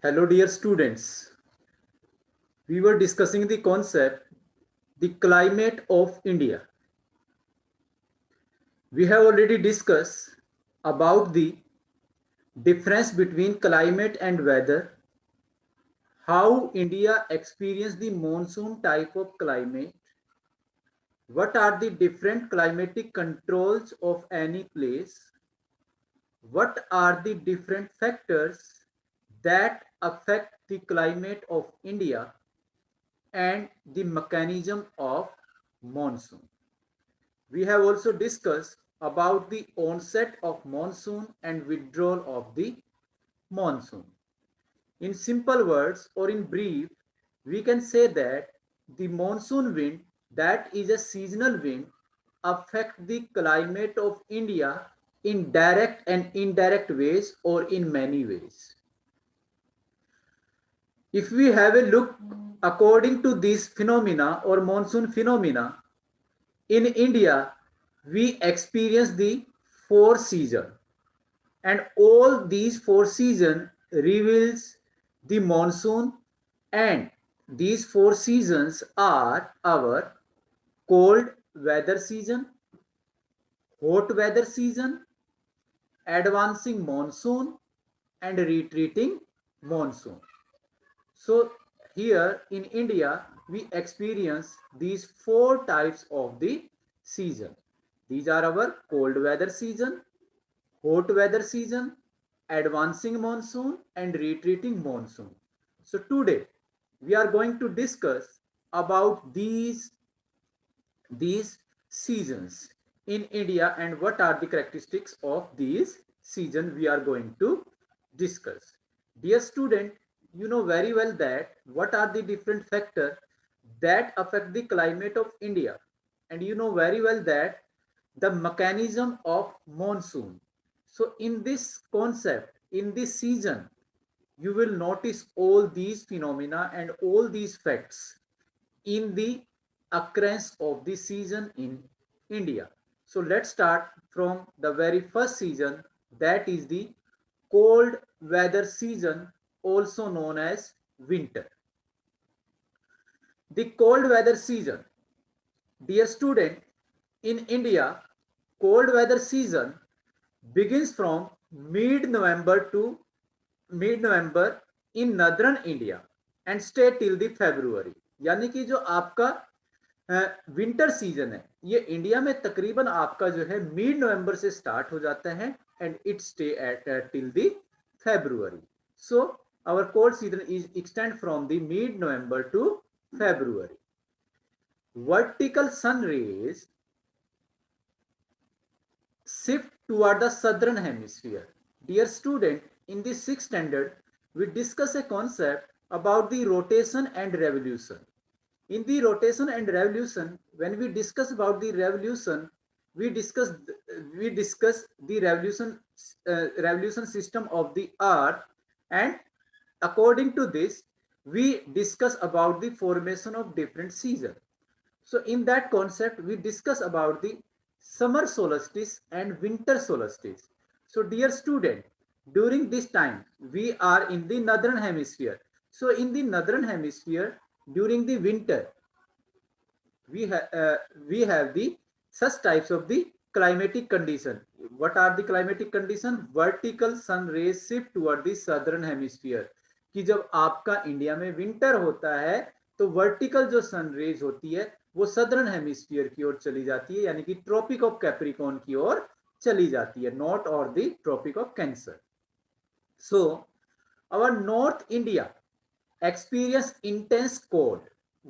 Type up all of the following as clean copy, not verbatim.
Hello, dear students. We were discussing the concept, the climate of India. We have already discussed about the difference between climate and weather, how India experiences the monsoon type of climate, what are the different climatic controls of any place, what are the different factors that affect the climate of India, and the mechanism of monsoon. We have also discussed about the onset of monsoon and withdrawal of the monsoon. In simple words or in brief, we can say that the monsoon wind, that is a seasonal wind, affect the climate of India in direct and indirect ways or in many ways. If we have a look according to these phenomena or monsoon phenomena, in India, we experience the four seasons, and all these four seasons reveals the monsoon, and these four seasons are our cold weather season, hot weather season, advancing monsoon, and retreating monsoon. So here in India, we experience these four types of the season. These are our cold weather season, hot weather season, advancing monsoon, and retreating monsoon. So today we are going to discuss about these seasons in India and what are the characteristics of these seasons we are going to discuss. Dear student, you know very well that what are the different factors that affect the climate of India, and you know very well that the mechanism of monsoon. So in this concept, in this season, you will notice all these phenomena and all these facts in the occurrence of the season in India. So let's start from the very first season, that is the cold weather season, also known as winter. The cold weather season, dear student, in India, cold weather season begins from mid-November to mid-November in northern India and stay till the February. यानी कि जो आपका winter season है ये India में तकरीबन आपका जो है मिड नवंबर से स्टार्ट हो जाता है and it stay at till the February. So our cold season is extend from the mid November to February. Vertical sun rays shift toward the southern hemisphere. Dear student, in the sixth standard, we discuss a concept about the rotation and revolution. In the rotation and revolution, when we discuss about the revolution, we discuss the revolution system of the earth, and according to this we discuss about the formation of different seasons. So in that concept, we discuss about the summer solstice and winter solstice. So dear student, during this time, we are in the northern hemisphere. So in the northern hemisphere, during the winter, we have the such types of the climatic condition. What are the climatic condition? Vertical sun rays shift toward the southern hemisphere. कि जब आपका India में winter होता है तो vertical जो sun rays होती है वो सदर्न हेमिस्फीयर की ओर चली जाती है, यानी कि ट्रॉपिक ऑफ कैप्रिकॉर्न की ओर चली जाती है, नॉट और the tropic of Cancer. So our North India experience intense cold,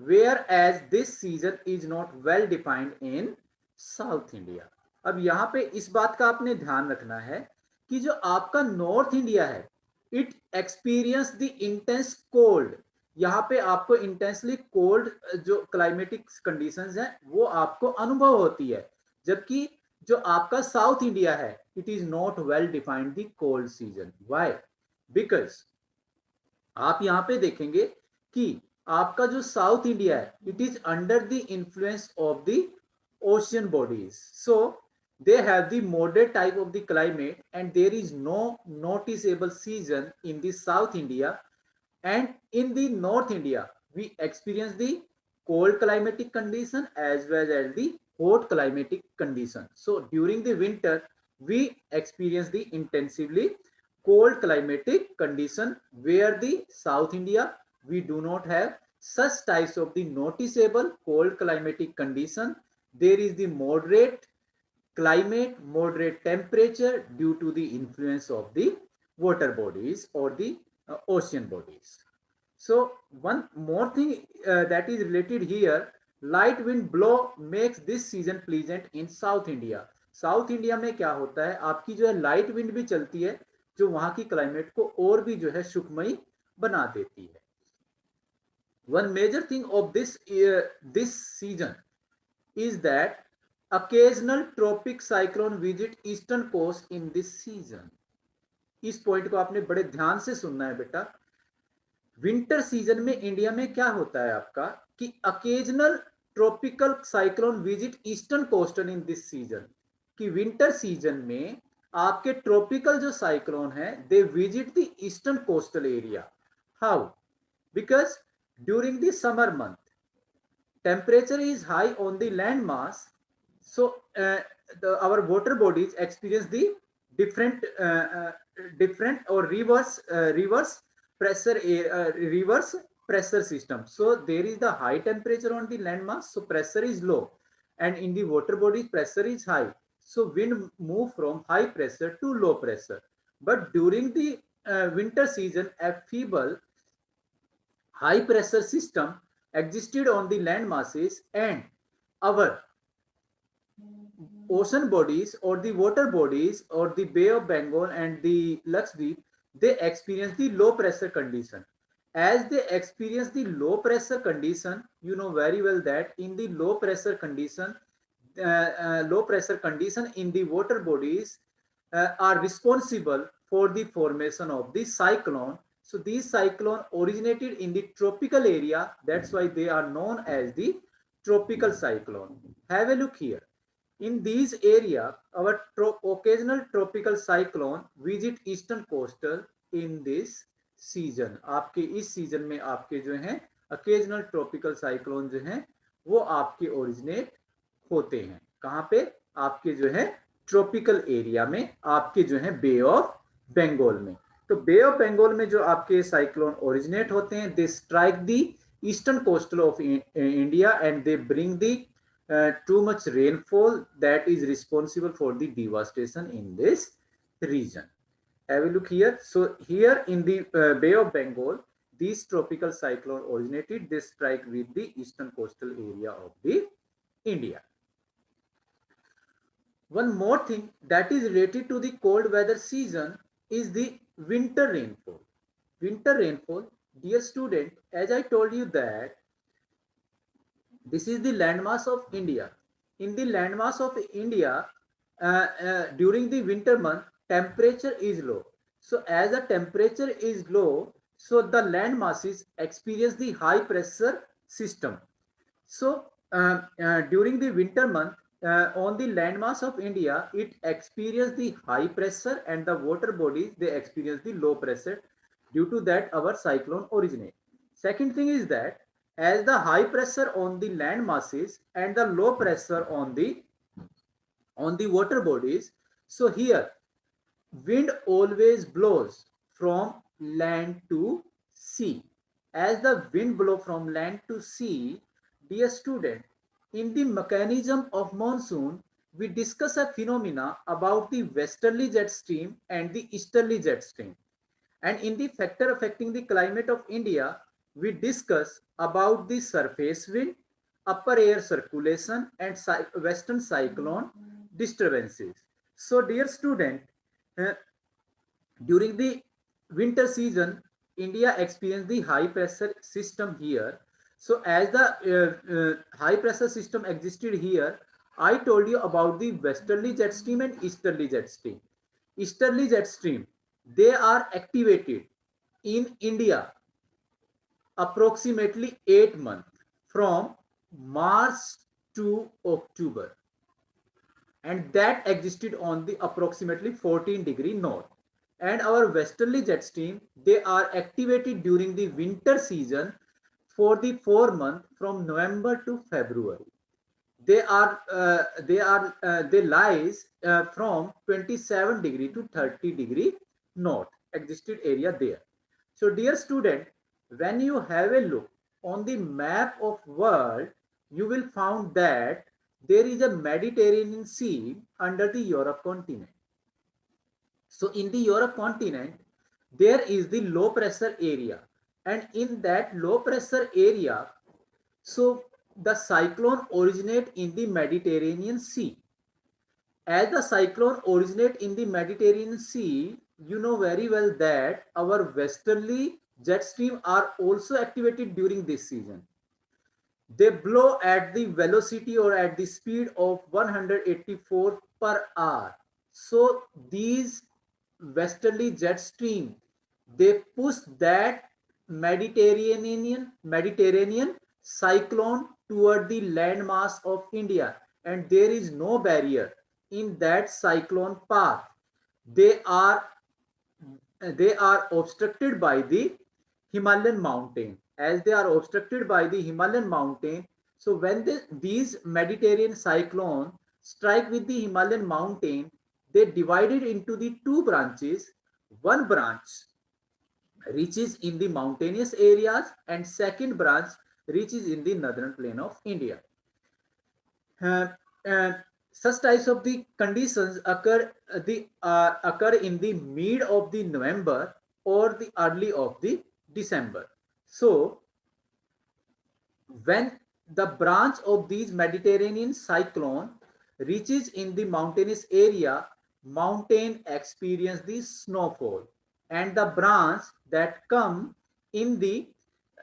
whereas this season is not well defined in South India. अब यहाँ पे इस बात का आपने ध्यान रखना है कि जो आपका नॉर्थ इंडिया है it experience the intense cold. यहाँ पे आपको इंटेंसली कोल्ड जो क्लाइमेटिक कंडीशंस हैं वो आपको अनुभव होती है, जबकि जो आपका साउथ इंडिया है it is not well defined the cold season. Why? Because आप यहां पे देखेंगे कि आपका जो साउथ इंडिया है it is under the influence of the ocean bodies. So they have the moderate type of the climate and there is no noticeable season in the South India And in the North India, we experience the cold climatic condition as well as the hot climatic condition. So during the winter, we experience the intensively cold climatic condition, where the South India, we do not have such types of the noticeable cold climatic condition. There is the moderate climate, moderate temperature due to the influence of the water bodies or the ocean bodies. So one more thing that is related here, light wind blow makes this season pleasant in South India. South India में क्या होता है, आपकी जो है light wind भी चलती है, जो वहां की क्लाइमेट को और भी जो है सुखमयी बना देती है. One major thing of this season is that occasional tropic cyclone visit eastern coast in this season. इस पॉइंट को आपने बड़े ध्यान से सुनना है बेटा. विंटर सीजन में इंडिया में क्या होता है आपका कि occasional tropical cyclone visit eastern coastal in this season, कि विंटर सीजन में आपके ट्रॉपिकल जो साइक्लोन है they visit the eastern coastal area. How? Because during the summer month temperature is high on the land mass, so our water bodies experience the different or reverse pressure reverse pressure system. So there is the high temperature on the land mass, so pressure is low, and in the water bodies pressure is high, so wind move from high pressure to low pressure. But during the winter season, a feeble high pressure system existed on the land masses, and our ocean bodies or the water bodies or the Bay of Bengal and the Lakshadweep, they experience the low pressure condition. As they experience the low pressure condition, you know very well that in the low pressure condition in the water bodies are responsible for the formation of the cyclone. So these cyclone originated in the tropical area. That's why they are known as the tropical cyclone. Have a look here. In these area, our occasional tropical cyclone visit eastern coastal in this season. आपके इस season में आपके जो हैं occasional tropical cyclone जो हैं वो आपके originate होते हैं. कहाँ पे? आपके जो है ट्रॉपिकल एरिया में, आपके जो है बे ऑफ बंगाल में. तो बे ऑफ बंगाल में जो आपके साइक्लोन ओरिजिनेट होते हैं, they strike the eastern coastal of India and they bring the too much rainfall that is responsible for the devastation in this region. Have a look here. So here in the Bay of Bengal, these tropical cyclone originated, they strike with the eastern coastal area of the India. One more thing that is related to the cold weather season is the winter rainfall. Winter rainfall, dear student, as I told you that this is the landmass of India. In the landmass of India, during the winter month, temperature is low. So as the temperature is low, so the land masses experience the high pressure system. So during the winter month, on the landmass of India, it experiences the high pressure, and the water bodies, they experience the low pressure. Due to that, our cyclone originate. Second thing is that as the high pressure on the land masses and the low pressure on the water bodies, so here wind always blows from land to sea. As the wind blow from land to sea, dear student, in the mechanism of monsoon, we discuss a phenomena about the westerly jet stream and the easterly jet stream. And in the factor affecting the climate of India, we discuss about the surface wind, upper air circulation, and western cyclone disturbances. So dear student, during the winter season, India experienced the high pressure system here. So as the high pressure system existed here, I told you about the westerly jet stream and easterly jet stream. Easterly jet stream, they are activated in India approximately 8 months, from March to October, and that existed on the approximately 14 degree north. and our westerly jet stream, they are activated during the winter season for the 4 months from November to February. They lies from 27 degree to 30 degree north existed area there. So dear student, when you have a look on the map of world, you will found that there is a Mediterranean Sea under the Europe continent. So in the Europe continent, there is the low pressure area, and in that low pressure area, so the cyclone originate in the Mediterranean Sea. As the cyclone originate in the Mediterranean Sea, you know very well that our westerly jet stream are also activated during this season. They blow at the velocity or at the speed of 184 per hour. So these westerly jet stream, they push that Mediterranean cyclone toward the landmass of India, and there is no barrier in that cyclone path. They are they are obstructed by the Himalayan mountain. As they are obstructed by the Himalayan mountain, so when these Mediterranean cyclone strike with the Himalayan mountain, they divided into the two branches. One branch reaches in the mountainous areas, and second branch reaches in the northern plain of India. Uh, uh, Such types of the conditions occur in the mid of the November or the early of the December. So when the branch of these Mediterranean cyclone reaches in the mountainous area, mountain experience the snowfall, and the branch that come in the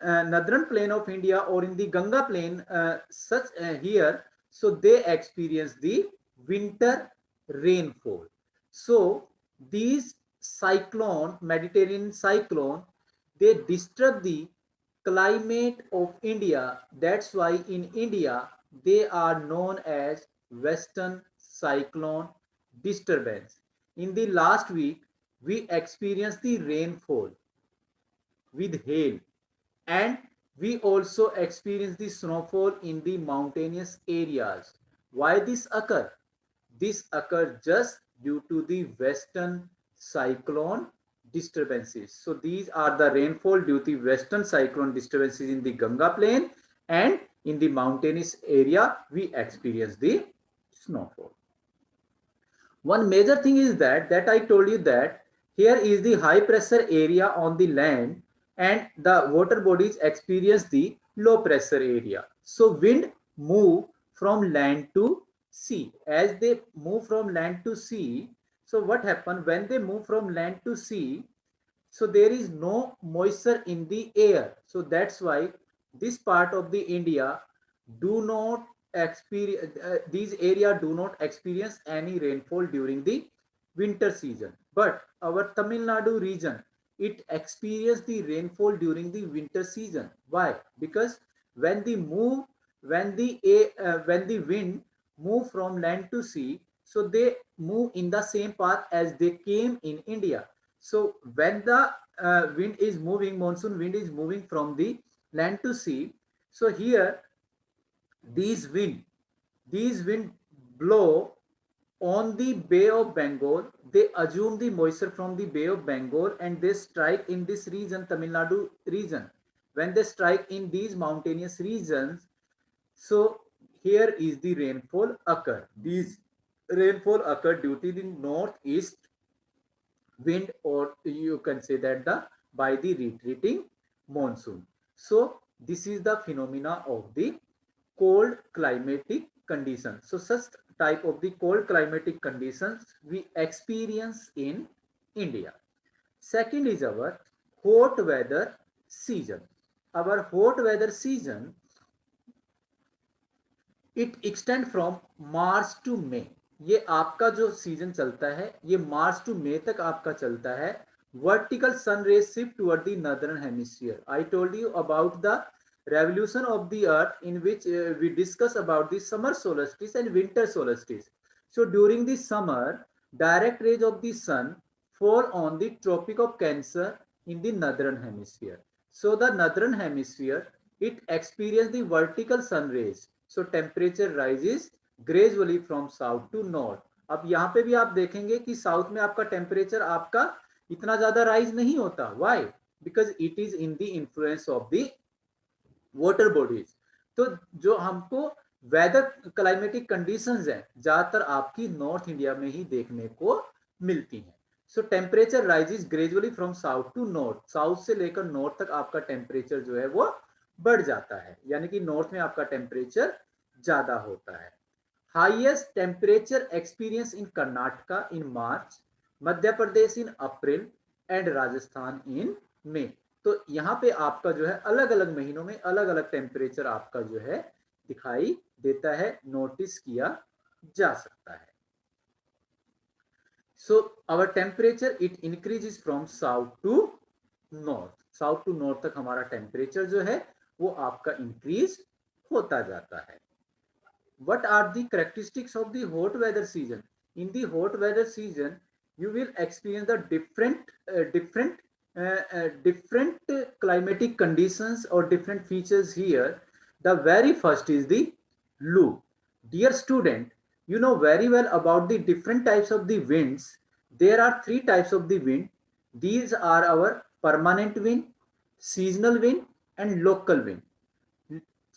northern plain of India or in the Ganga plain, such here, so they experience the winter rainfall. So these cyclone, Mediterranean cyclone, they disturb the climate of India. That's why in India they are known as Western cyclone disturbance. In the last week, we experienced the rainfall with hail, and we also experience the snowfall in the mountainous areas. Why this occur? This occurs just due to the western cyclone disturbances. So these are the rainfall due to western cyclone disturbances in the Ganga plain, and in the mountainous area we experience the snowfall. One major thing is that I told you that here is the high pressure area on the land, and the water bodies experience the low pressure area. So wind move from land to sea. As they move from land to sea, so what happens when they move from land to sea? So there is no moisture in the air. So that's why this part of the India do not experience, these area do not experience any rainfall during the winter season. But our Tamil Nadu region, it experience the rainfall during the winter season. Why? Because when the move, when the wind move from land to sea, so they move in the same path as they came in India. So when the wind is moving, monsoon wind is moving from the land to sea. So here these wind, these wind blow on the Bay of Bengal. They assume the moisture from the Bay of Bengal, and they strike in this region, Tamil Nadu region. When they strike in these mountainous regions, so here is the rainfall occur. These rainfall occur due to the northeast wind, or you can say that the by the retreating monsoon. So this is the phenomena of the cold climatic conditions. So such type of the cold climatic conditions we experience in India. Second is our hot weather season. Our hot weather season, it extend from March to May. ये आपका जो season चलता है ये मार्च to मे तक आपका चलता है. Vertical sun rays shift toward the northern hemisphere. I told you about the revolution of the earth, in which we discuss about the summer solstice and winter solstice. So during the summer, direct rays of the sun fall on the Tropic of Cancer in the northern hemisphere. So the northern hemisphere, it experiences the vertical sun rays. So temperature rises gradually from south to north. अब यहाँ पे भी आप देखेंगे कि south में आपका temperature आपका इतना ज्यादा राइज नहीं होता. Why? Because it is in the influence of the water bodies. तो जो हमको वेदर क्लाइमेटिक कंडीशंस हैं ज्यादातर आपकी नॉर्थ इंडिया में ही देखने को मिलती हैं. So temperature rises gradually from south to north. South से लेकर नॉर्थ तक आपका टेम्परेचर जो है वो बढ़ जाता है, यानी कि नॉर्थ में आपका टेम्परेचर ज्यादा होता है. Highest temperature experience in Karnataka in March, Madhya Pradesh in April and Rajasthan in May. तो यहाँ पे आपका जो है अलग अलग महीनों में अलग अलग टेम्परेचर आपका जो है दिखाई देता है, नोटिस किया जा सकता है. So our temperature it increases from south to north. South to north तक हमारा टेम्परेचर जो है वो आपका इंक्रीज होता जाता है. What are the characteristics of the hot weather season? In the hot weather season, you will experience the different climatic conditions or different features here. The very first is the loo. Dear student, you know very well about the different types of the winds. There are three types of the wind. These are our permanent wind, seasonal wind, and local wind.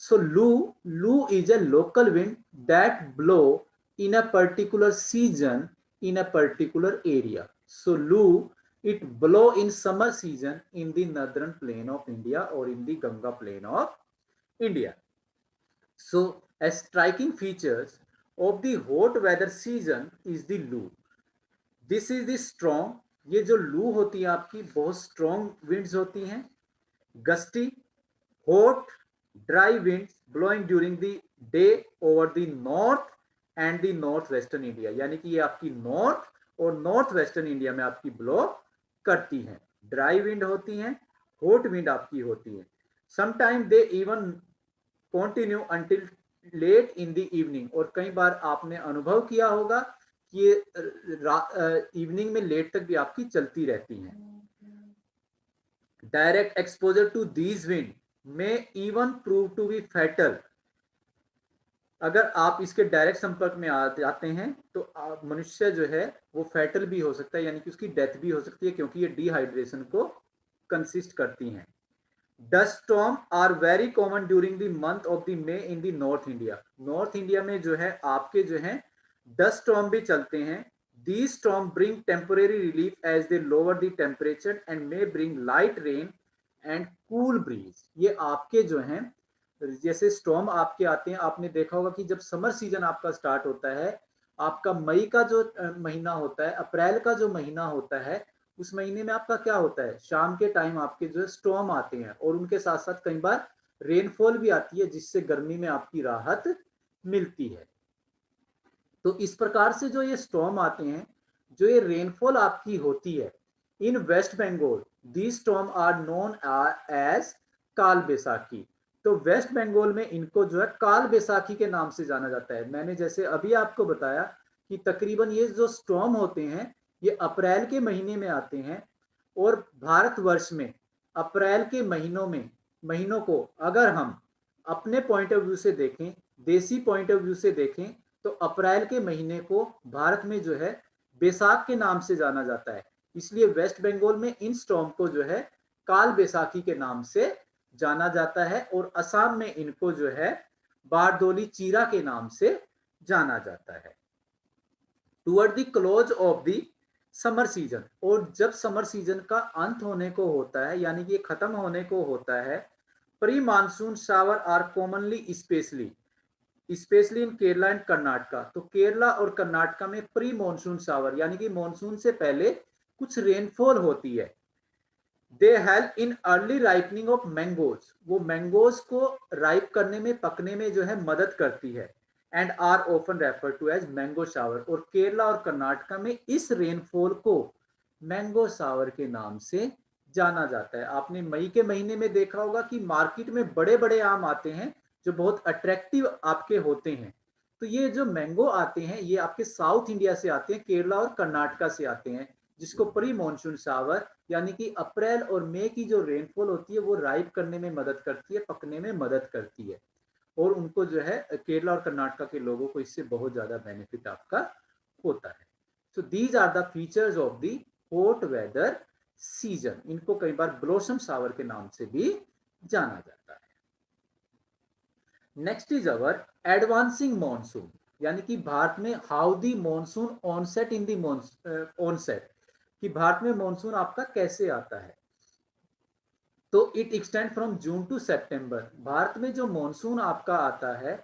So loo is a local wind that blow in a particular season in a particular area. So loo, it blow in summer season in the northern plain of India or in the Ganga plain of India. So a striking features of the hot weather season is the loo. This is the strong. ये जो लू होती है आपकी बहुत strong winds होती हैं. Gusty, hot, dry winds blowing during the day over the north and the northwestern India. यानी कि ये आपकी नॉर्थ और नॉर्थ वेस्टर्न इंडिया में आपकी ब्लो करती हैं. ड्राई विंड होती हैं, हॉट विंड आपकी होती है. Sometime they even continue until late in the evening. और कई बार आपने अनुभव किया होगा कि ये इवनिंग में लेट तक भी आपकी चलती रहती हैं. Direct exposure to these wind may even prove to be fatal. अगर आप इसके डायरेक्ट संपर्क में आ जाते हैं तो मनुष्य जो है वो फैटल भी हो सकता है, यानी कि उसकी डेथ भी हो सकती है, क्योंकि ये डिहाइड्रेशन को कंसिस्ट करती हैं. Dust storm are very common during the month of the May in the North India. North India में जो है आपके जो है डस्ट स्टॉर्म भी चलते हैं. These storms bring temporary relief as they lower the temperature and may bring light rain and cool breeze. ये आपके जो हैं जैसे स्टॉर्म आपके आते हैं, आपने देखा होगा कि जब समर सीजन आपका स्टार्ट होता है, आपका मई का जो महीना होता है, अप्रैल का जो महीना होता है, उस महीने में आपका क्या होता है, शाम के टाइम आपके जो है स्टॉर्म आते हैं और उनके साथ साथ कई बार रेनफॉल भी आती है, जिससे गर्मी में आपकी राहत मिलती है. तो इस प्रकार से जो ये स्टॉर्म आते हैं, जो ये रेनफॉल आपकी होती है in West Bengal, the storm are known as Kal Baisakhi. तो वेस्ट बंगाल में इनको जो है काल बैसाखी के नाम से जाना जाता है. मैंने जैसे अभी आपको बताया कि तकरीबन ये जो स्टॉर्म होते हैं ये अप्रैल के महीने में आते हैं, और भारतवर्ष में अप्रैल के महीनों को अगर हम अपने पॉइंट ऑफ व्यू से देखें, देसी पॉइंट ऑफ व्यू से देखें, तो अप्रैल के महीने को भारत में जो है बैसाख के नाम से जाना जाता है. इसलिए वेस्ट बंगाल में इन स्टॉर्म को जो है काल बैसाखी के नाम से जाना जाता है, और असम में इनको जो है बारदोली चीरा के नाम से जाना जाता है. Toward the close of the summer season, और जब समर सीजन का अंत होने को होता है, यानी कि खत्म होने को होता है, pre monsoon shower are commonly specially in Kerala and Karnataka. तो केरला और कर्नाटका में प्री मानसून शावर यानी कि मानसून से पहले कुछ रेनफॉल होती है. They help in early ripening of mangoes. वो मैंगोज को राइप करने में, पकने में जो है मदद करती है. And are often refer to as mango shower. और केरला और कर्नाटका में इस रेनफॉल को मैंगो शावर के नाम से जाना जाता है. आपने मई के महीने में देखा होगा कि मार्केट में बड़े बड़े आम आते हैं जो बहुत अट्रैक्टिव आपके होते हैं. तो ये जो मैंगो आते हैं ये आपके साउथ इंडिया से आते हैं, केरला और कर्नाटका से आते हैं. जिसको प्री मॉनसून शावर, यानी कि अप्रैल और मई की जो रेनफॉल होती है वो राइप करने में मदद करती है, पकने में मदद करती है, और उनको जो है केरला और कर्नाटक के लोगों को इससे बहुत ज्यादा बेनिफिट आपका होता है। So these are the features of the hot weather season. इनको कई बार ब्लॉसम शावर के नाम से भी जाना जाता है। Next is our advancing monsoon, यानी कि भारत में how the monsoon onset in the onset, कि भारत में मॉनसून आपका कैसे आता है। तो it extend from June to September. Bharat में जो मॉनसून आपका आता है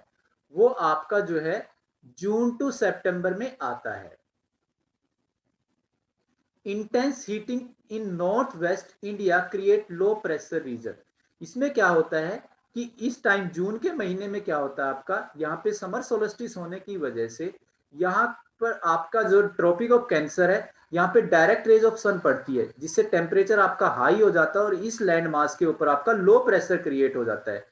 वो आपका जो है जून टू सितंबर में आता है। Intense heating in north west India create low pressure region. इसमें क्या होता है कि इस टाइम जून के महीने में क्या होता है आपका, यहाँ पे समर सोलस्टिस होने की वजह से यहाँ पर आपका जो ट्रॉपिक ऑफ कैंसर है, यहाँ पे डायरेक्ट रेज ऑफ सन पड़ती है, जिससे टेम्परेचर आपका हाई हो जाता है और इस लैंड मास के ऊपर आपका लो प्रेशर क्रिएट हो जाता है।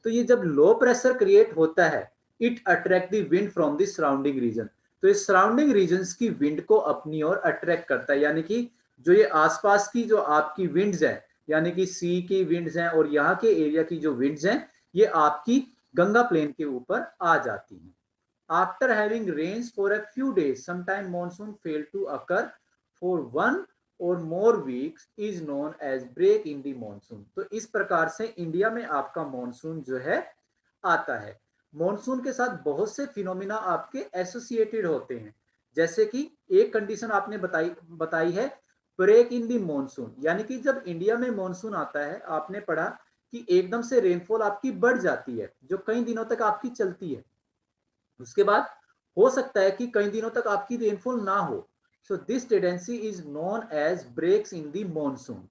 तो ये जब लो प्रेशर क्रिएट होता है, it attract the wind from the surrounding reason. तो इस सराउंडिंग रीजन्स की विंड को अपनी ओर अट्रैक्ट करता है, यानी कि जो ये आसपास की जो आपकी विंड्स हैं, यानी कि सी की विंड्स हैं और यहाँ के एरिया की जो विंड्स हैं, ये आपकी गंगा प्लेन के ऊपर आ जाती हैं। After having rains for a few days sometime monsoon fail to occur for one or more weeks is known as break in the monsoon. तो इस प्रकार से इंडिया में आपका मॉनसून जो है आता है। मॉनसून के साथ बहुत से फिनोमिना आपके एसोसिएटेड होते हैं, जैसे कि एक कंडीशन आपने बताई है ब्रेक इन दी मॉनसून, यानी कि जब इंडिया में मॉनसून आता है, आपने पढ़ा कि एकदम से रेनफॉल आपकी बढ़ जाती है जो कई दिनों तक आपकी चलती है। उसके बाद हो सकता है कि कई दिनों तक आपकी रेनफॉल ना हो। So this tendency is known as breaks in the monsoon.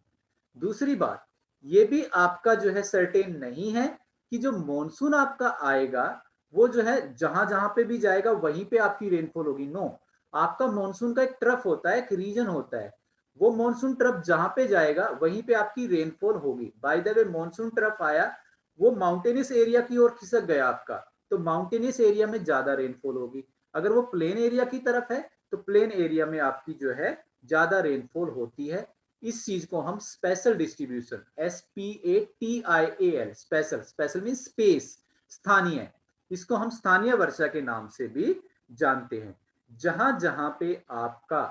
दूसरी बात, ये भी आपका जो है सर्टेन नहीं है कि जो मॉनसून आपका आएगा वो जो है जहां जहां पे भी जाएगा वहीं पे आपकी रेनफॉल होगी। नो, आपका मॉनसून का एक ट्रफ होता है, एक रीजन होता है, वो मॉनसून ट्रफ जहां पे जाएगा वहीं पे आपकी रेनफॉल होगी। By the way, monsoon trough आया, वो माउंटेनियस एरिया की ओर खिसक गया आपका, तो माउंटेनियस एरिया में ज्यादा रेनफॉल होगी। अगर वो प्लेन एरिया की तरफ है तो प्लेन एरिया में आपकी जो है ज्यादा रेनफॉल होती है। इस चीज को हम special distribution, SPATIAL, special, special mean space, स्थानीय, इसको हम स्थानीय वर्षा के नाम से भी जानते हैं। जहां जहां पे आपका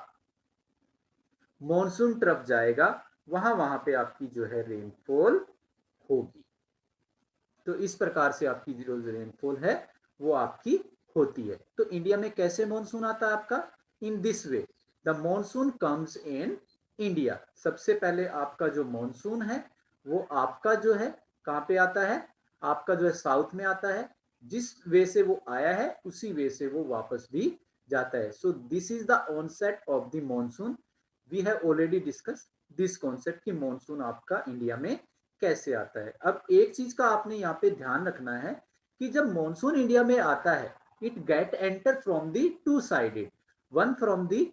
मॉनसून ट्रफ जाएगा वहां वहां पे आपकी जो है रेनफॉल होगी। तो इस प्रकार से आपकी जो रेनफॉल है वो आपकी होती है। तो इंडिया में कैसे मॉनसून आता है आपका, in this way the monsoon comes in India. सबसे पहले आपका जो मॉनसून है वो आपका जो है कहां पे आता है, आपका जो है साउथ में आता है। जिस वे से वो आया है उसी वे से वो वापस भी जाता है। So this is the onset of the monsoon. We have already discuss this concept कि मॉनसून आपका इंडिया में कैसे आता है। अब एक चीज का आपने यहाँ पे ध्यान रखना है कि जब मॉनसून इंडिया में आता है, it get enter from the two sided, one from the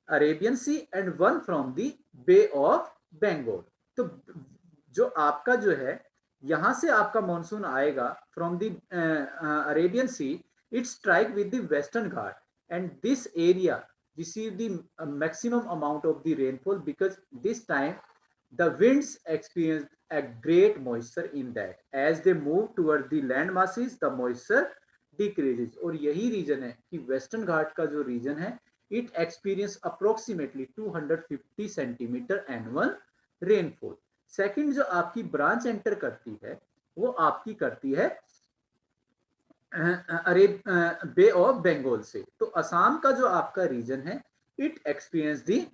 Arabian Sea and one from the Bay of Bengal. तो जो आपका जो है यहां से आपका मॉनसून आएगा from the Arabian Sea, it strike with the western Ghat and this area receive the maximum amount of the rainfall because this time the winds experience a great moisture in that. As they move toward the land masses, the moisture decreases. और यही reason है कि western घाट का जो reason है, it experience approximately 250 centimetre annual rainfall. Second जो आपकी branch enter करती है वो आपकी करती है अरेब बे ऑफ बंगाल से। तो असम का जो आपका रीजन है, it experience the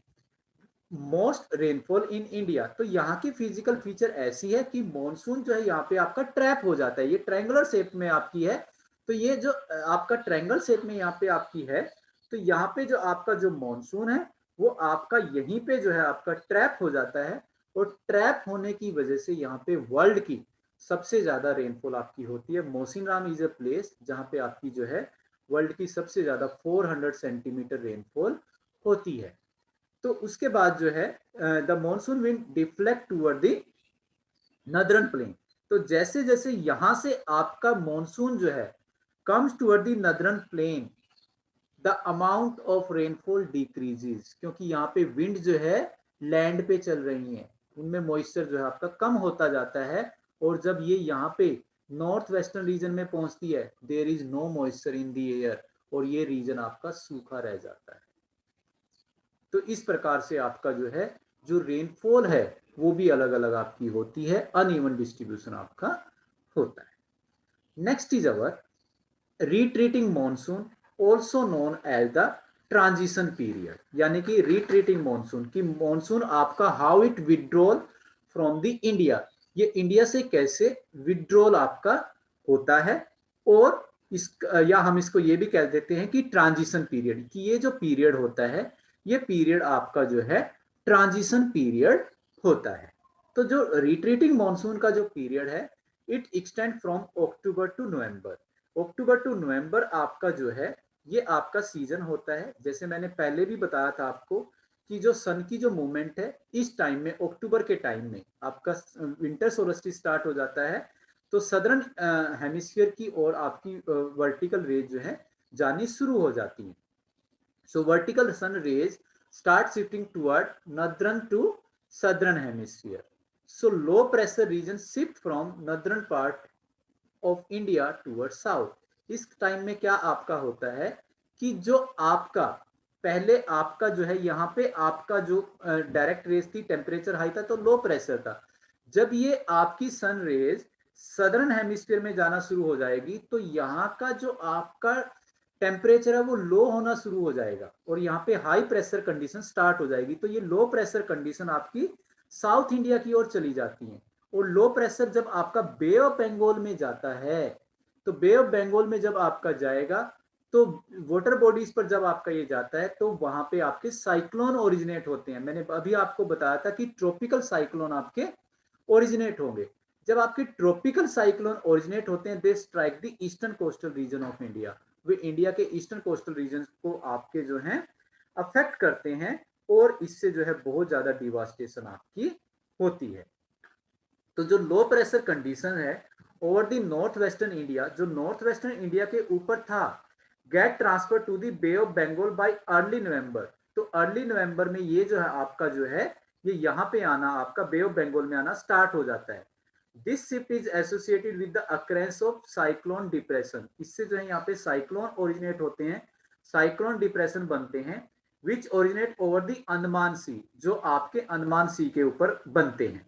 most rainfall in India. तो यहाँ की फिजिकल फीचर ऐसी है कि मॉनसून जो है यहाँ पे आपका ट्रैप हो जाता है, ये ट्रायंगुलर शेप में आपकी है। तो ये जो आपका ट्रायंगल शेप में यहाँ पे आपकी है, तो यहाँ पे जो आपका जो मॉनसून है वो आपका यहीं पे जो है आपका ट्रैप हो जाता है। और ट्रैप होने की वजह से यहाँ पे वर्ल्ड की सबसे ज्यादा रेनफॉल आपकी होती है। मोसिनराम इज अ प्लेस जहाँ पे आपकी जो है वर्ल्ड की सबसे ज्यादा 400 सेंटीमीटर रेनफॉल होती है। तो उसके बाद जो है the monsoon wind deflect toward the northern plain. तो जैसे जैसे यहां से आपका मॉनसून जो है comes toward the northern plain, the amount of rainfall decreases, क्योंकि यहाँ पे विंड जो है लैंड पे चल रही है, उनमें मॉइस्चर जो है आपका कम होता जाता है, और जब ये यहाँ पे नॉर्थ वेस्टर्न रीजन में पहुंचती है, there is no moisture in the air, और ये रीजन आपका सूखा रह जाता है। तो इस प्रकार से आपका जो है जो रेनफॉल है वो भी अलग अलग आपकी होती है, अनइवन डिस्ट्रीब्यूशन आपका होता है। Next is our retreating monsoon, also known as the transition period, यानी कि रिट्रीटिंग मॉनसून, की मॉनसून आपका how it withdrawal from the India, ये इंडिया से कैसे विड्रॉल आपका होता है, और इस या हम इसको ये भी कह देते हैं कि ट्रांजिशन पीरियड, कि ये जो पीरियड होता है ये पीरियड आपका जो है ट्रांजिशन पीरियड होता है। तो जो रिट्रीटिंग मॉनसून का जो पीरियड है it extend from October to November, October to November आपका जो है ये आपका सीजन होता है। जैसे मैंने पहले भी बताया था आपको कि जो सन की जो मूवमेंट है इस टाइम में, अक्टूबर के टाइम में आपका विंटर सोलस्टिस स्टार्ट हो जाता है, तो सदर्न हेमिस्फीयर की ओर आपकी वर्टिकल रेज जो है जानी शुरू हो जाती है। So vertical sun rays start shifting toward northern to southern hemisphere. So low pressure regions shift from northern part of India towards south. इस टाइम में क्या आपका होता है कि जो आपका पहले आपका जो है यहाँ पे आपका जो डायरेक्ट रेज थी, टेम्परेचर हाई था तो लो प्रेशर था। जब ये आपकी सन रेज सदर्न हेमिस्फीयर में जाना शुरू हो जाएगी तो यहाँ का जो आपका टेम्परेचर है वो लो होना शुरू हो जाएगा और यहाँ पे हाई प्रेशर कंडीशन स्टार्ट हो जाएगी। तो ये लो प्रेशर कंडीशन आपकी साउथ इंडिया की ओर चली जाती है, और लो प्रेशर जब आपका बे ऑफ बंगाल में जाता है, तो बे ऑफ बंगाल में जब आपका जाएगा तो वाटर बॉडीज पर जब आपका ये जाता है तो वहां पे आपके साइक्लोन ओरिजिनेट होते हैं। मैंने अभी आपको बताया था कि ट्रॉपिकल साइक्लोन आपके ओरिजिनेट होंगे। जब आपके ट्रॉपिकल साइक्लोन ओरिजिनेट होते हैं they strike the eastern coastal region of India, वे इंडिया के ईस्टर्न कोस्टल रीजन को आपके जो है अफेक्ट करते हैं, और इससे जो है बहुत ज्यादा डिवास्टेशन आपकी होती है। तो जो लो प्रेशर कंडीशन है over the north western India, जो नॉर्थ वेस्टर्न इंडिया के ऊपर था, get transfer to the Bay of Bengal by early November. तो अर्ली नवंबर में ये जो है आपका जो है ये यहाँ पे आना, आपका बे ऑफ बंगाल में आना स्टार्ट हो जाता है। This shift is associated with the occurrence of cyclone depression, इससे जो है यहाँ पे साइक्लोन ओरिजिनेट होते हैं, साइक्लोन डिप्रेशन बनते हैं, विच ओरिजिनेट ओवर द अंडमान सी, जो आपके अंडमान सी के ऊपर बनते हैं।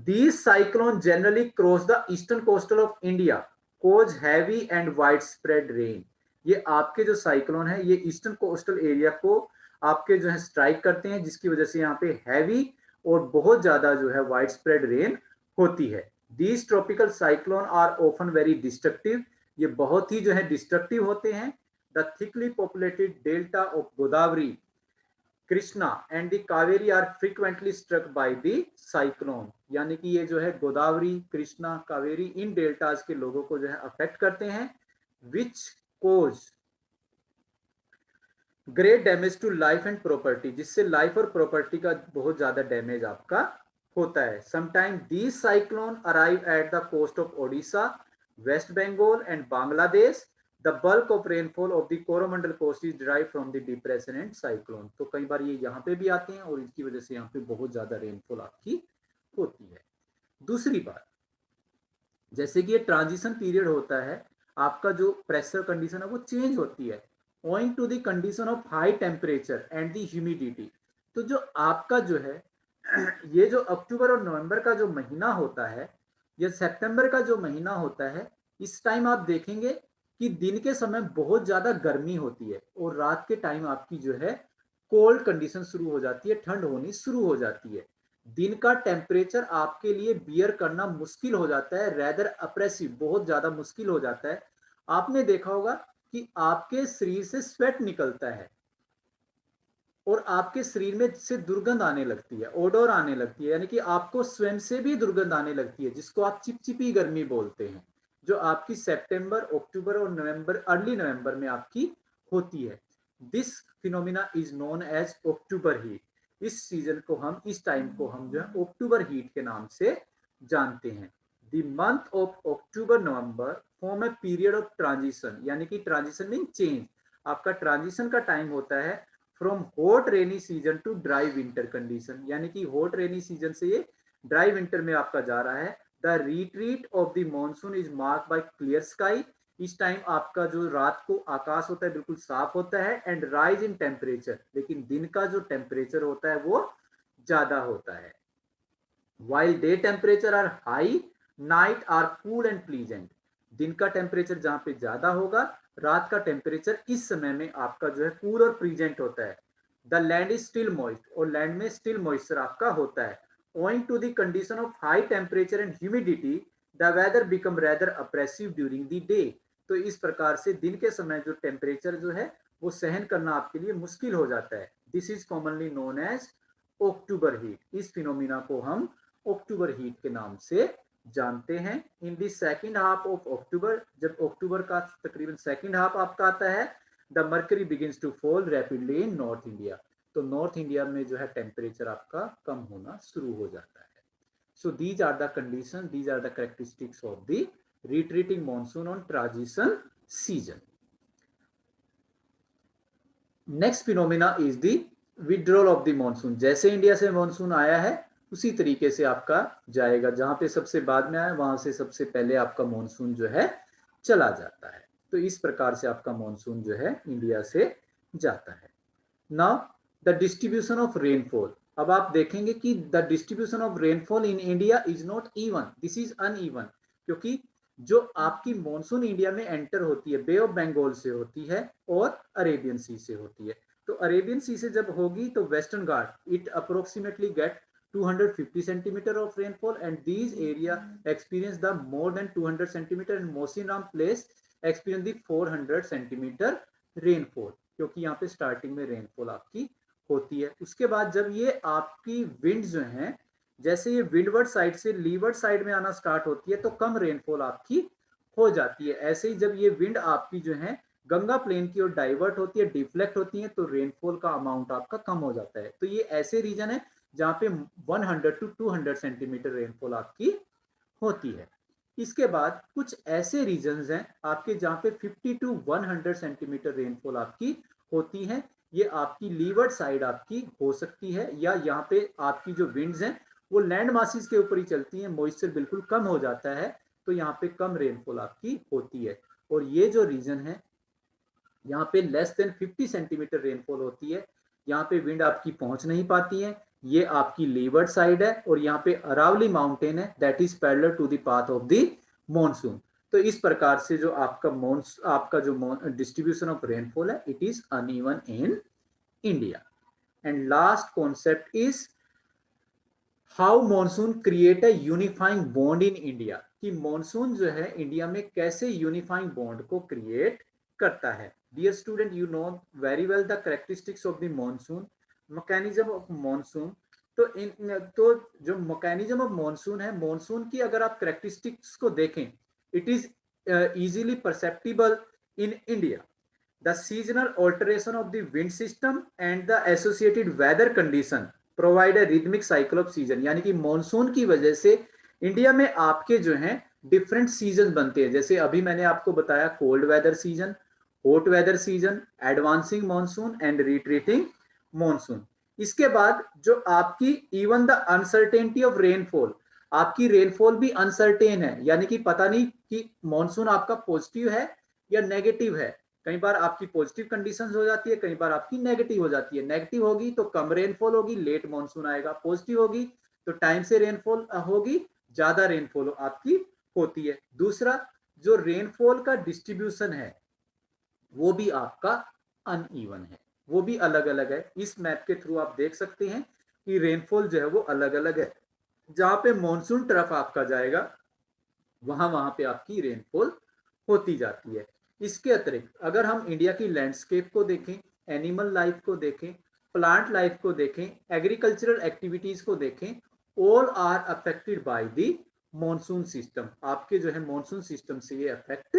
These cyclones generally cross the eastern coastal of India, cause heavy and widespread rain. ये आपके जो साइक्लोन है ये ईस्टर्न कोस्टल एरिया को आपके जो है स्ट्राइक करते हैं, जिसकी वजह से यहाँ पे हैवी और बहुत ज्यादा जो है वाइड स्प्रेड रेन होती है। These tropical cyclone are often very destructive. ये बहुत ही जो है डिस्ट्रक्टिव होते हैं। The thickly populated delta of Godavari, Krishna and the Kaveri are frequently struck by the cyclone, यानी कि ये जो है गोदावरी, कृष्णा, कावेरी इन डेल्टाज के लोगों को जो है अफेक्ट करते हैं, which cause great damage to life and property, जिससे लाइफ और प्रॉपर्टी का बहुत ज्यादा डैमेज आपका होता है। Sometime these cyclone arrive at the coast of Odisha, West Bengal and Bangladesh. The bulk of rainfall of the Coromandel coast is derived from the depression and cyclone. तो कई बार ये यहाँ पे भी आते हैं और इसकी वजह से यहाँ पे बहुत ज्यादा रेनफॉल आपकी होती है। दूसरी बात, जैसे कि ये ट्रांजिशन पीरियड होता है, आपका जो प्रेशर कंडीशन है वो चेंज होती है owing to the condition of high temperature and the humidity। तो जो आपका जो है ये जो अक्टूबर और नवंबर का जो महीना होता है या सितंबर का जो महीना होता है, इस टाइम आप देखेंगे कि दिन के समय बहुत ज्यादा गर्मी होती है और रात के टाइम आपकी जो है कोल्ड कंडीशन शुरू हो जाती है, ठंड होनी शुरू हो जाती है। दिन का टेम्परेचर आपके लिए बियर करना मुश्किल हो जाता है, रेदर अप्रेसिव, बहुत ज्यादा मुश्किल हो जाता है। आपने देखा होगा कि आपके शरीर से स्वेट निकलता है और आपके शरीर में से दुर्गंध आने लगती है, ओडोर आने लगती है, यानी कि आपको स्वयं से भी दुर्गंध आने लगती है, जिसको आप चिपचिपी गर्मी बोलते हैं, जो आपकी सितंबर, अक्टूबर और नवंबर, अर्ली नवंबर में आपकी होती है। This phenomena is known as October heat. इस सीजन को हम, इस टाइम को हम जो है अक्टूबर हीट के नाम से जानते हैं। The month of October November form a period of transition, यानी कि ट्रांजिशन मीन चेंज। आपका ट्रांजिशन का टाइम होता है from hot rainy season two dry winter condition, यानी कि हॉट रेनी सीजन से ये ड्राई विंटर में आपका जा रहा है। The retreat of the monsoon is mark bye clear sky. इस टाइम आपका जो रात को आकाश होता है बिल्कुल साफ होता है, एंड राइज इन टेम्परेचर, लेकिन दिन का जो टेम्परेचर होता है वो ज्यादा होता है। While day temperature are high, night are cool and pleasant. दिन का टेम्परेचर जहां पे ज्यादा होगा, रात का टेम्परेचर इस समय में आपका जो है कूल और प्लीजेंट होता है। The land is still moist, और लैंड में स्टिल मॉइस्चर आपका होता है। owing to the condition of high temperature and humidity, the weather become rather oppressive during the day। तो इस प्रकार से दिन के समय जो टेम्परेचर जो है वो सहन करना आपके लिए मुश्किल हो जाता है। This is commonly known as October heat. इस फिनोमिना को हम अक्टूबर हीट के नाम से जानते हैं। In the second half of October, जब अक्टूबर का तकरीबन सेकेंड हाफ आपका आता है, the mercury begins to fall rapidly in North India. तो नॉर्थ इंडिया में जो है टेम्परेचर आपका कम होना शुरू हो जाता है। So these are the condition, these are the characteristics of the retreating monsoon on transition season. Next phenomena is the withdrawal of the monsoon. जैसे इंडिया से मॉनसून आया है उसी तरीके से आपका जाएगा, जहां पे सबसे बाद में आया वहां से सबसे पहले आपका मॉनसून जो है चला जाता है। तो इस प्रकार से आपका मॉनसून जो है इंडिया से जाता है। Now the distribution of rainfall. अब आप देखेंगे कि the distribution of rainfall in India is not even, this is uneven. क्योंकि जो आपकी मॉनसून इंडिया में एंटर होती है बे ऑफ बंगाल से होती है और अरेबियन सी से होती है। तो अरेबियन सी से जब होगी तो western Ghat it approximately get 250 centimeter of rainfall, and these area experience the more than 200 centimeter, and Mosiram place experience the 400 centimeter rainfall, क्योंकि यहाँ पे स्टार्टिंग में रेनफॉल आपकी होती है। उसके बाद जब ये आपकी विंड जो है, जैसे ये विंडवर्ड साइड से लीवर्ड साइड में आना स्टार्ट होती है तो कम रेनफॉल आपकी हो जाती है। ऐसे ही जब ये विंड आपकी जो है गंगा प्लेन की ओर डाइवर्ट होती है, डिफ्लेक्ट होती है, तो रेनफॉल का अमाउंट आपका कम हो जाता है। तो ये ऐसे रीजन है जहां पे 100 टू 200 सेंटीमीटर रेनफॉल आपकी होती है। इसके बाद कुछ ऐसे रीजन्स हैं आपके जहां पे 50 टू 100 सेंटीमीटर रेनफॉल आपकी होती है। ये आपकी लीवर्ड साइड आपकी हो सकती है, या यहाँ पे आपकी जो विंड्स हैं वो लैंड मासिस के ऊपर ही चलती हैं, मॉइस्चर बिल्कुल कम हो जाता है, तो यहाँ पे कम रेनफॉल आपकी होती है। और ये जो रीजन है यहाँ पे लेस देन 50 सेंटीमीटर रेनफॉल होती है, यहाँ पे विंड आपकी पहुंच नहीं पाती है, ये आपकी लीवर्ड साइड है, और यहाँ पे अरावली माउंटेन है that is parallel to the path of the monsoon. तो इस प्रकार से जो आपका जो डिस्ट्रीब्यूशन ऑफ रेनफॉल है it is uneven in India. And last concept is how monsoon create a unifying bond in India, कि मॉनसून जो है इंडिया में कैसे यूनिफाइंग बॉन्ड को क्रिएट करता है। Dear student, you know very well the characteristics of the monsoon, mechanism of monsoon. तो जो मैकेनिज्म ऑफ मॉनसून है, मॉनसून की अगर आप कैरेक्टरिस्टिक्स को देखें it is easily perceptible in India. The seasonal alteration of the wind system and the associated weather condition provide a rhythmic cycle of season। यानी कि मॉनसून की वजह से इंडिया में आपके जो हैं डिफरेंट सीजन बनते हैं। जैसे अभी मैंने आपको बताया cold weather season, hot weather season, advancing monsoon and retreating monsoon. इसके बाद जो आपकी even the uncertainty of rainfall, आपकी रेनफॉल भी अनसर्टेन है, यानी कि पता नहीं कि मॉनसून आपका पॉजिटिव है या नेगेटिव है। कई बार आपकी पॉजिटिव कंडीशंस हो जाती है, कई बार आपकी नेगेटिव हो जाती है। नेगेटिव होगी तो कम रेनफॉल होगी, लेट मॉनसून आएगा। पॉजिटिव होगी तो टाइम से रेनफॉल होगी, ज्यादा रेनफॉल आपकी होती है। दूसरा, जो रेनफॉल का डिस्ट्रीब्यूशन है वो भी आपका अनइवन है, वो भी अलग अलग है। इस मैप के थ्रू आप देख सकते हैं कि रेनफॉल जो है वो अलग अलग है। जहां पे मॉनसून तरफ आपका जाएगा वहां पे आपकी रेनफॉल होती जाती है। इसके अतिरिक्त अगर हम इंडिया की लैंडस्केप को देखें, एनिमल लाइफ को देखें, प्लांट लाइफ को देखें, एग्रीकल्चरल एक्टिविटीज को देखें, all are affected by the monsoon system. आपके जो है मॉनसून सिस्टम से ये अफेक्ट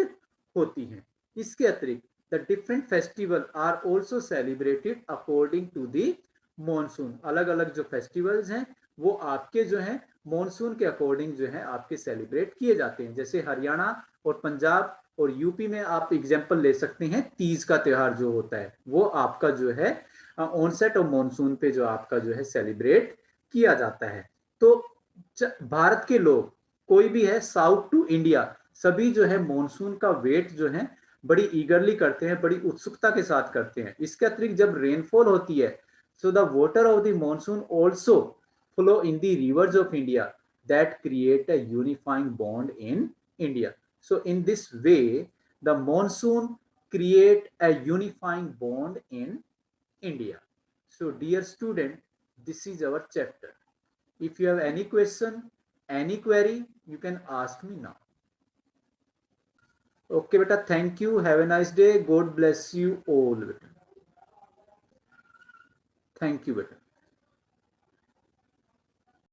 होती हैं। इसके अतिरिक्त the different festival are also celebrated according to the monsoon. अलग अलग जो फेस्टिवल्स हैं वो आपके जो है मॉनसून के अकॉर्डिंग जो है आपके सेलिब्रेट किए जाते हैं। जैसे हरियाणा और पंजाब और यूपी में आप एग्जाम्पल ले सकते हैं, तीज का त्योहार जो होता है वो आपका जो है ऑनसेट और मॉनसून पे जो आपका जो है सेलिब्रेट किया जाता है। तो भारत के लोग कोई भी है साउथ टू इंडिया, सभी जो है मॉनसून का वेट जो है बड़ी ईगरली करते हैं, बड़ी उत्सुकता के साथ करते हैं। इसके अतिरिक्त जब रेनफॉल होती है, so the water of the monsoon also flow in the reverse of India that create a unifying bond in India. So in this way, the monsoon create a unifying bond in India. So dear student, this is our chapter. If you have any question, any query, you can ask me now. Okay, beta. Thank you. Have a nice day. God bless you all. Beta. Thank you, beta.